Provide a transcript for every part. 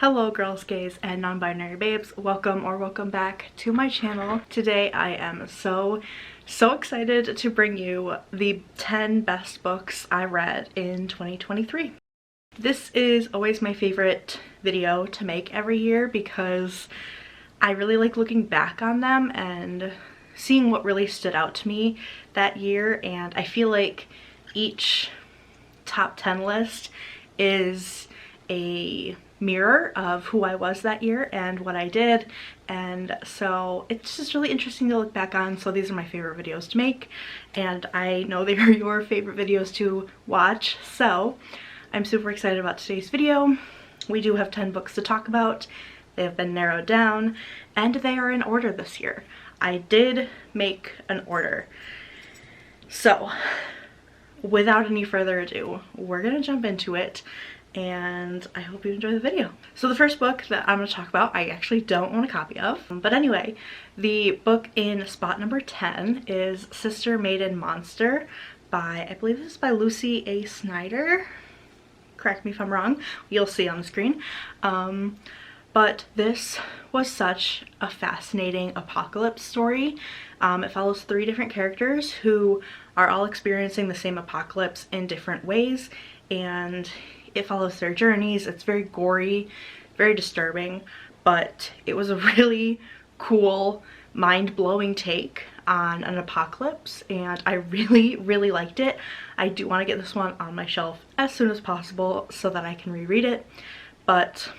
Hello girls, gays, and non-binary babes. Welcome back to my channel. Today I am so excited to bring you the 10 best books I read in 2023. This is always my favorite video to make every year because I really like looking back on them and seeing what really stood out to me that year, and I feel like each top 10 list is a mirror of who I was that year and what I did, and so it's just really interesting to look back on. So these are my favorite videos to make, and I know they are your favorite videos to watch, so I'm super excited about today's video. We do have 10 books to talk about. They have been narrowed down and they are in order this year. I did make an order. So without any further ado, we're gonna jump into it, and I hope you enjoy the video. So the first book that I'm going to talk about, I actually don't own a copy of. But anyway, the book in spot number 10 is Sister Maiden Monster by, I believe this is by Lucy A. Snyder. Correct me if I'm wrong. You'll see on the screen. But this was such a fascinating apocalypse story. It follows 3 different characters who are all experiencing the same apocalypse in different ways, and it follows their journeys. It's very gory, very disturbing, but it was a really cool, mind-blowing take on an apocalypse, and I really liked it. I do want to get this one on my shelf as soon as possible so that I can reread it. But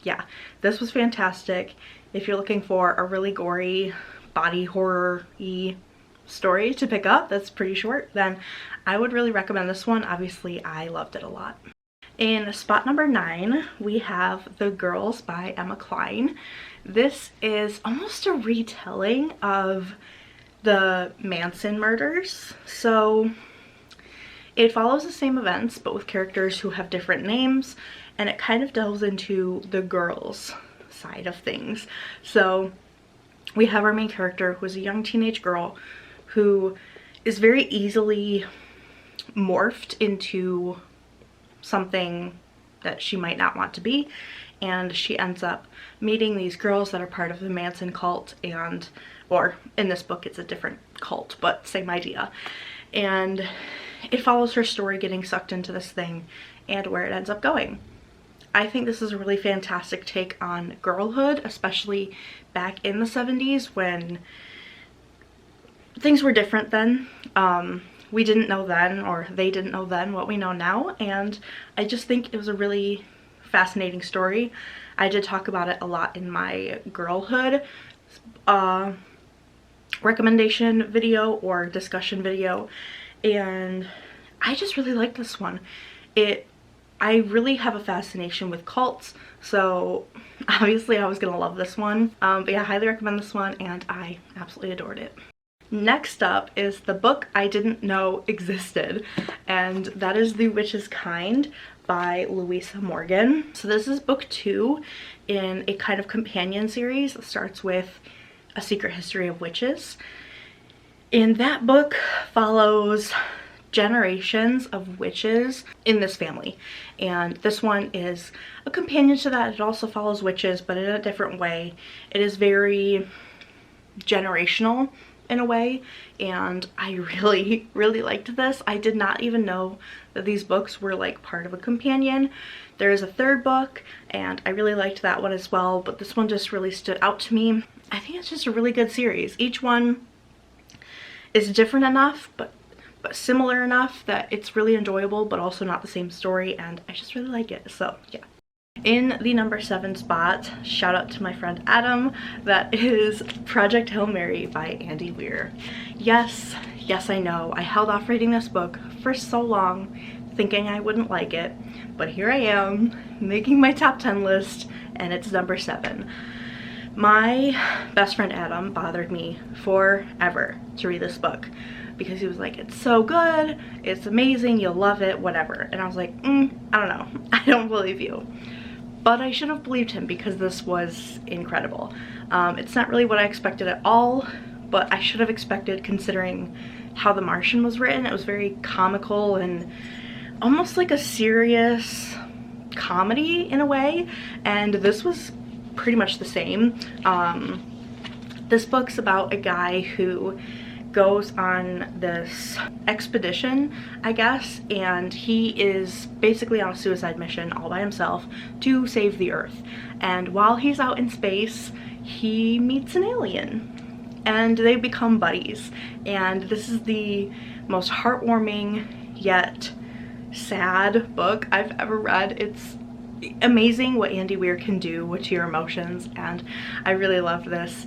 yeah, this was fantastic. If you're looking for a really gory, body horror-y story to pick up that's pretty short, then I would really recommend this one. Obviously, I loved it a lot. In spot number 9, we have The Girls by Emma Cline. This is almost a retelling of the Manson murders. So it follows the same events, but with characters who have different names, and it kind of delves into the girls side of things. So we have our main character, who is a young teenage girl who is very easily morphed into something that she might not want to be, and she ends up meeting these girls that are part of the Manson cult, and or in this book it's a different cult, but same idea. And it follows her story getting sucked into this thing and where it ends up going. I think this is a really fantastic take on girlhood, especially back in the 70s when things were different then. We didn't know then, or they didn't know then, what we know now, and I just think it was a really fascinating story. I did talk about it a lot in my girlhood recommendation video or discussion video, and I just really like this one. I really have a fascination with cults, so obviously I was gonna love this one. But yeah, I highly recommend this one, and I absolutely adored it. Next up is the book I didn't know existed, and that is The Witch's Kind by Louisa Morgan. So this is book 2 in a kind of companion series that starts with A Secret History of Witches. And that book follows generations of witches in this family, and this one is a companion to that. It also follows witches, but in a different way. It is very generational in a way, and I really liked this. I did not even know that these books were like part of a companion. There is a 3rd book, and I really liked that one as well, but this one just really stood out to me. I think it's just a really good series. Each one is different enough, but similar enough that it's really enjoyable, but also not the same story, and I just really like it. So yeah. In the number 7 spot, shout out to my friend Adam, that is Project Hail Mary by Andy Weir. Yes, I know, I held off reading this book for so long thinking I wouldn't like it, but here I am making my top 10 list, and it's number 7. My best friend Adam bothered me forever to read this book because he was like, it's so good, it's amazing, you'll love it, whatever. And I was like, I don't know, I don't believe you. But I should have believed him because this was incredible. It's not really what I expected at all, but I should have expected considering how The Martian was written. It was very comical and almost like a serious comedy in a way, and this was pretty much the same. This book's about a guy who goes on this expedition, I guess, and he is basically on a suicide mission all by himself to save the Earth. And while he's out in space, he meets an alien and they become buddies. And this is the most heartwarming yet sad book I've ever read. It's amazing what Andy Weir can do to your emotions, and I really loved this.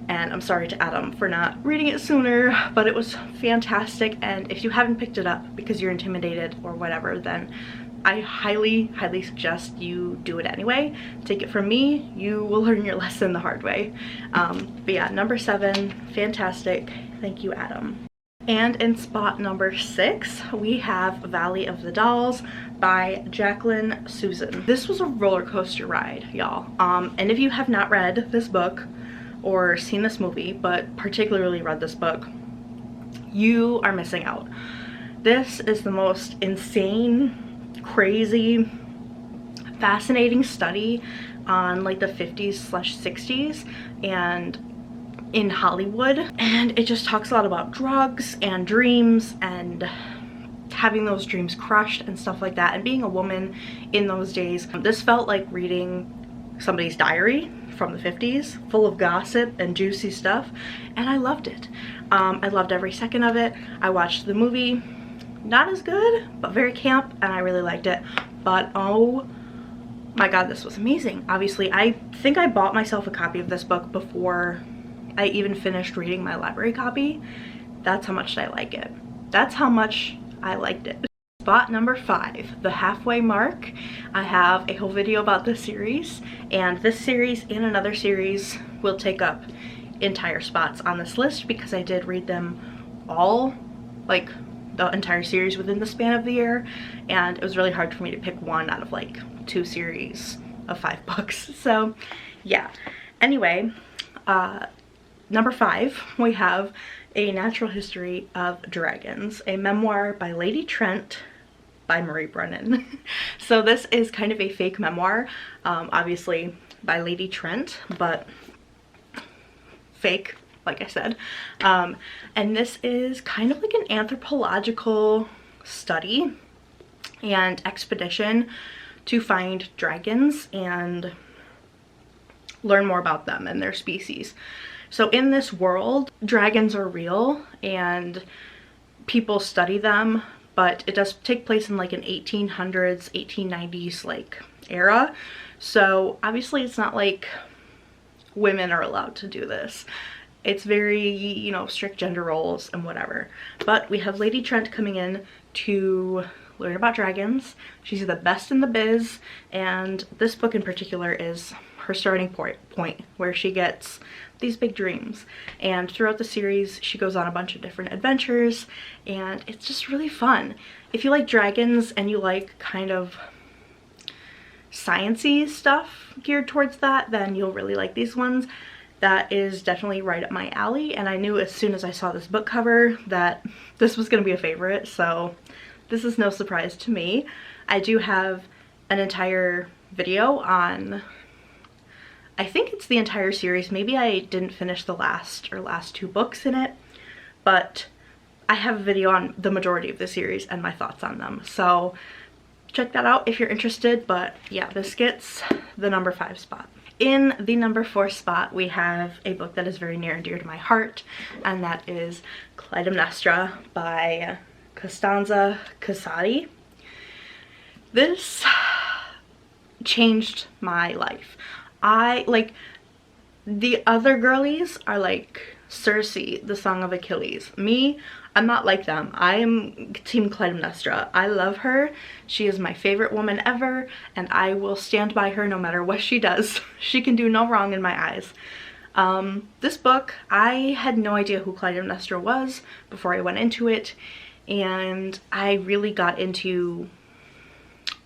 And I'm sorry to Adam for not reading it sooner, but it was fantastic. And if you haven't picked it up because you're intimidated or whatever, then I highly suggest you do it anyway. Take it from me, you will learn your lesson the hard way. But yeah, number 7, fantastic. Thank you, Adam. And in spot number 6, we have Valley of the Dolls by Jacqueline Susan. This was a roller coaster ride, y'all. And if you have not read this book or seen this movie, but particularly read this book, you are missing out. This is the most insane, crazy, fascinating study on like the 50s/60s and in Hollywood, and it just talks a lot about drugs and dreams and having those dreams crushed and stuff like that, and being a woman in those days. This felt like reading somebody's diary from the 50s, full of gossip and juicy stuff, and I loved it. I loved every second of it. I watched the movie, not as good, but very camp, and I really liked it. But oh my god, this was amazing. Obviously, I think I bought myself a copy of this book before I even finished reading my library copy. That's how much I like it. That's how much I liked it. Spot number 5, The Halfway Mark. I have a whole video about this series, and this series and another series will take up entire spots on this list because I did read them all, like the entire series within the span of the year, and it was really hard for me to pick one out of like 2 series of 5 books. So yeah, anyway, number 5, we have A Natural History of Dragons, a memoir by Lady Trent by Marie Brennan. So this is kind of a fake memoir, obviously by Lady Trent, but fake, like I said. And this is kind of like an anthropological study and expedition to find dragons and learn more about them and their species. So in this world, dragons are real and people study them, but it does take place in like an 1800s, 1890s like era. So obviously it's not like women are allowed to do this. It's very, you know, strict gender roles and whatever. But we have Lady Trent coming in to learn about dragons. She's the best in the biz, and this book in particular is her starting point where she gets these big dreams. And throughout the series she goes on a bunch of different adventures, and it's just really fun. If you like dragons and you like kind of sciencey stuff geared towards that, then you'll really like these ones. That is definitely right up my alley, and I knew as soon as I saw this book cover that this was going to be a favorite, so this is no surprise to me. I do have an entire video on, I think it's the entire series. Maybe I didn't finish the last 2 books in it, but I have a video on the majority of the series and my thoughts on them. So check that out if you're interested. But yeah, this gets the number 5 spot. In the number 4 spot, we have a book that is very near and dear to my heart, and that is Clytemnestra by Costanza Casati. This changed my life. The other girlies are like Circe, the Song of Achilles. Me, I'm not like them. I am Team Clytemnestra. I love her. She is my favorite woman ever, and I will stand by her no matter what she does. She can do no wrong in my eyes. This book, I had no idea who Clytemnestra was before I went into it, and I really got into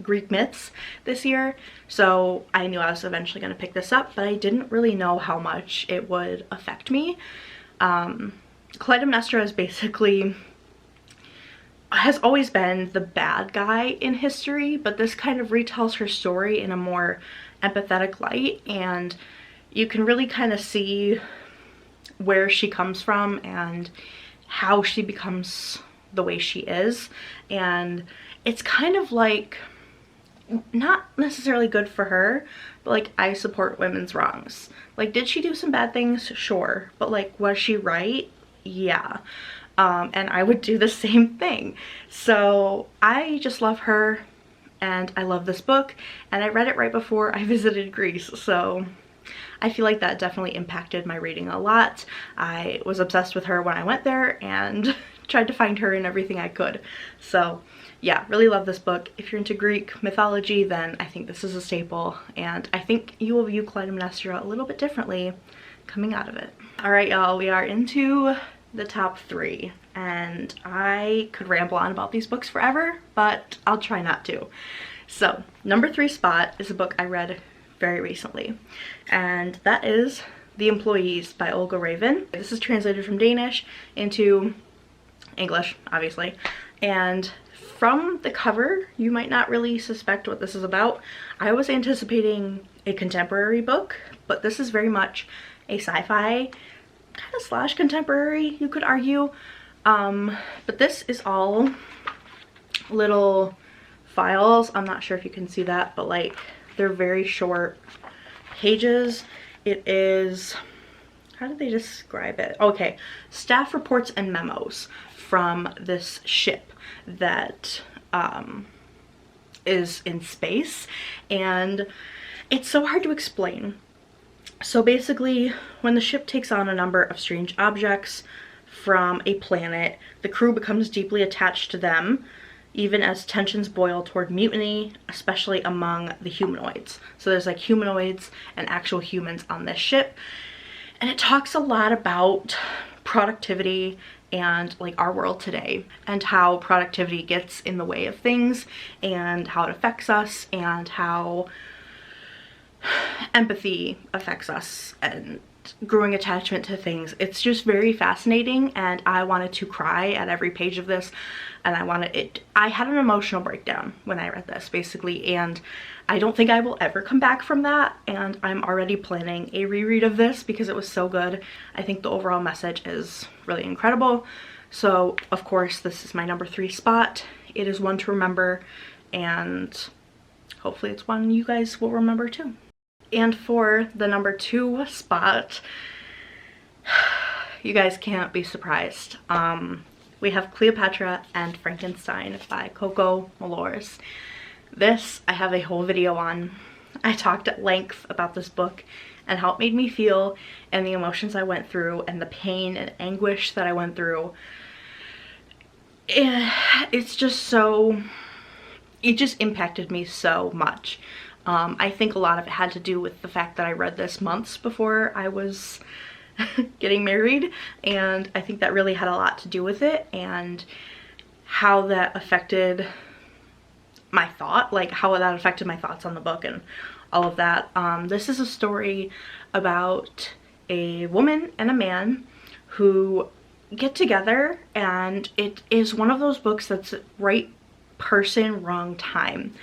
Greek myths this year, so I knew I was eventually going to pick this up, but I didn't really know how much it would affect me. Clytemnestra is basically has always been the bad guy in history, but this kind of retells her story in a more empathetic light, and you can really kind of see where she comes from and how she becomes the way she is. And it's kind of like, not necessarily good for her, but like, I support women's wrongs. Like, did she do some bad things? Sure. But like, was she right? Yeah. And I would do the same thing. So I just love her, and I love this book, and I read it right before I visited Greece, so I feel like that definitely impacted my reading a lot. I was obsessed with her when I went there and tried to find her in everything I could. So yeah, really love this book. If you're into Greek mythology, then I think this is a staple, and I think you will view Clytemnestra a little bit differently coming out of it. All right, y'all, we are into the top 3, and I could ramble on about these books forever, but I'll try not to. So number 3 spot is a book I read very recently, and that is The Employees by Olga Raven. This is translated from Danish into English, obviously, and from the cover you might not really suspect what this is about. I was anticipating a contemporary book, but this is very much a sci-fi kind of slash contemporary, you could argue. But this is all little files. I'm not sure if you can see that, but like, they're very short pages. It is, how did they describe it? Okay, staff reports and memos from this ship that is in space, and it's so hard to explain. So basically, when the ship takes on a number of strange objects from a planet, the crew becomes deeply attached to them, even as tensions boil toward mutiny, especially among the humanoids. So there's like humanoids and actual humans on this ship. And it talks a lot about productivity and like our world today, and how productivity gets in the way of things, and how it affects us, and how empathy affects us, and growing attachment to things. It's just very fascinating, and I wanted to cry at every page of this, and I had an emotional breakdown when I read this, basically, and I don't think I will ever come back from that, and I'm already planning a reread of this because it was so good. I think the overall message is really incredible. So of course this is my number 3 spot. It is one to remember, and hopefully it's one you guys will remember too. And for the number 2 spot, you guys can't be surprised. We have Cleopatra and Frankenstein by Coco Malors. This I have a whole video on. I talked at length about this book and how it made me feel, and the emotions I went through, and the pain and anguish that I went through. It's just so, it just impacted me so much. I think a lot of it had to do with the fact that I read this months before I was getting married, and I think that really had a lot to do with it, and how that affected my thought, like how that affected my thoughts on the book and all of that. This is a story about a woman and a man who get together, and it is one of those books that's right person, wrong time.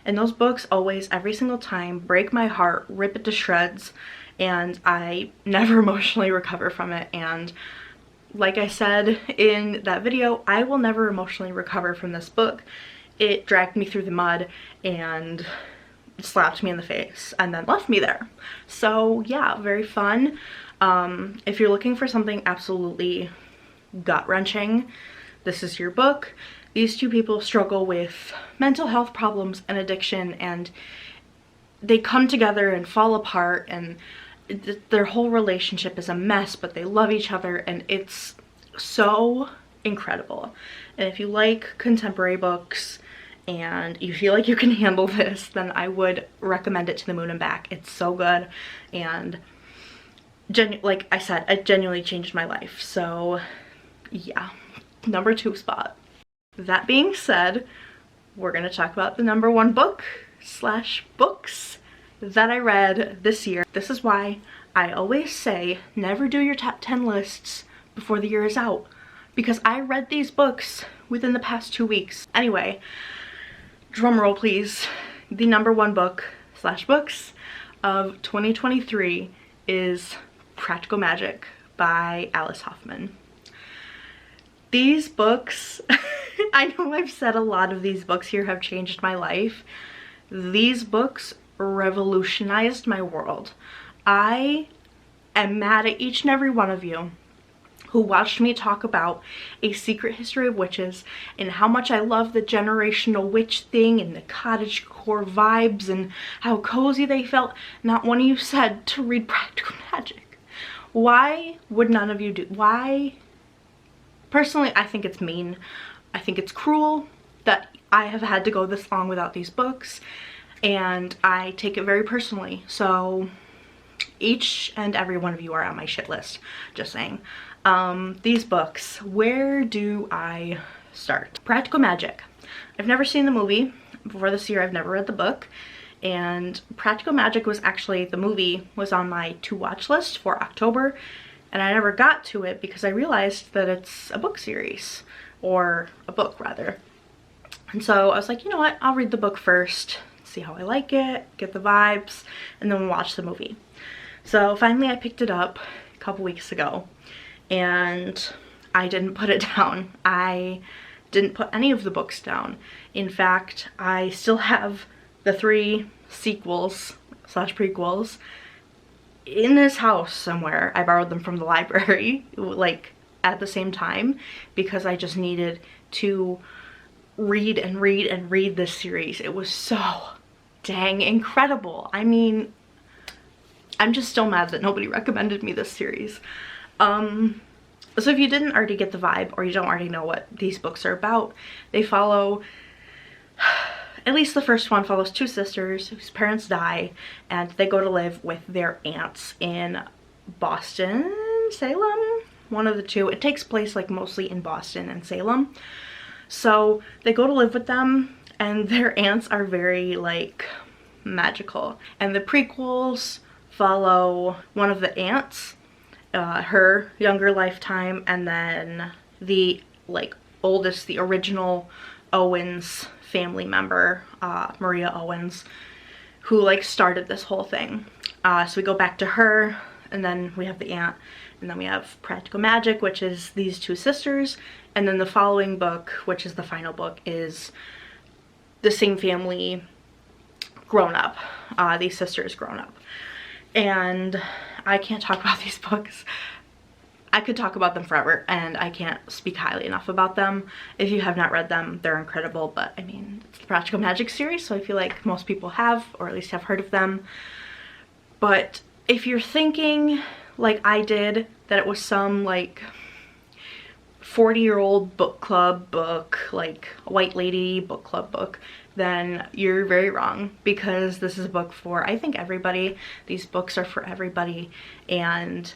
And those books always, every single time, break my heart, rip it to shreds, and I never emotionally recover from it. And like I said in that video, I will never emotionally recover from this book. It dragged me through the mud and slapped me in the face and then left me there. So yeah, very fun. If you're looking for something absolutely gut-wrenching, this is your book. These two people struggle with mental health problems and addiction, and they come together and fall apart, and their whole relationship is a mess, but they love each other, and it's so incredible. And if you like contemporary books and you feel like you can handle this, then I would recommend it to the moon and back. It's so good, and like I said, it genuinely changed my life. So yeah, number 2 spot. That being said, we're gonna talk about the number 1 book / books that I read this year. This is why I always say never do your top 10 lists before the year is out. because I read these books within the past 2 weeks. Anyway, drum roll please. The number one book slash books of 2023 is Practical Magic by Alice Hoffman. These books, I know I've said a lot of these books here have changed my life. These books revolutionized my world. I am mad at each and every one of you who watched me talk about A Secret History of Witches and how much I love the generational witch thing and the cottagecore vibes and how cozy they felt. Not one of you said to read Practical Magic. Why would none of you do? Why? Personally, I think it's mean. I think it's cruel that I have had to go this long without these books, and I take it very personally. So each and every one of you are on my shit list, just saying. These books, where do I start? Practical Magic. I've never seen the movie. Before this year, I've never read the book. And Practical Magic was actually, the movie was on my to watch list for October, and I never got to it because I realized that it's a book series, or a book rather. And so I was like, you know what, I'll read the book first, see how I like it, get the vibes, and then we'll watch the movie. So finally I picked it up a couple weeks ago, and I didn't put it down. I didn't put any of the books down. In fact, I still have the 3 sequels slash prequels in this house somewhere. I borrowed them from the library, like at the same time, because I just needed to read and read and read this series. It was so dang incredible. I mean, I'm just still mad that nobody recommended me this series. So if you didn't already get the vibe, or you don't already know what these books are about, they follow, at least the first one follows 2 sisters whose parents die, and they go to live with their aunts in Boston, Salem, one of the two. It takes place like mostly in Boston and Salem. So they go to live with them, and their aunts are very like magical. And the prequels follow one of the aunts, her younger lifetime, and then the like oldest, the original Owens family member, Maria Owens, who like started this whole thing. So we go back to her, and then we have the aunt, and then we have Practical Magic, which is these 2 sisters, and then the following book, which is the final book, is the same family grown up, these sisters grown up. And I can't talk about these books. I could talk about them forever, and I can't speak highly enough about them. If you have not read them, they're incredible, but I mean, it's the Practical Magic series, so I feel like most people have, or at least have heard of them. But if you're thinking, like I did, that it was some like 40-year-old book club book, like a white lady book club book, then you're very wrong, because this is a book for, I think, everybody. These books are for everybody, and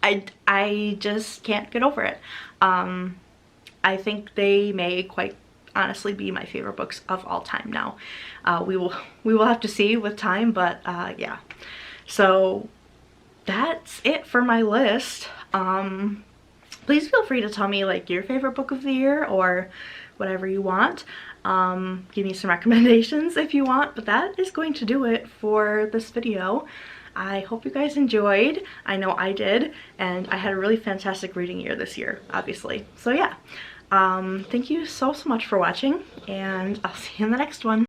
I just can't get over it. I think they may quite honestly be my favorite books of all time now. We will have to see with time, but yeah. So that's it for my list. Please feel free to tell me like your favorite book of the year, or whatever you want. Give me some recommendations if you want, but that is going to do it for this video. I hope you guys enjoyed. I know I did, and I had a really fantastic reading year this year, obviously. So yeah, thank you so much for watching, and I'll see you in the next one.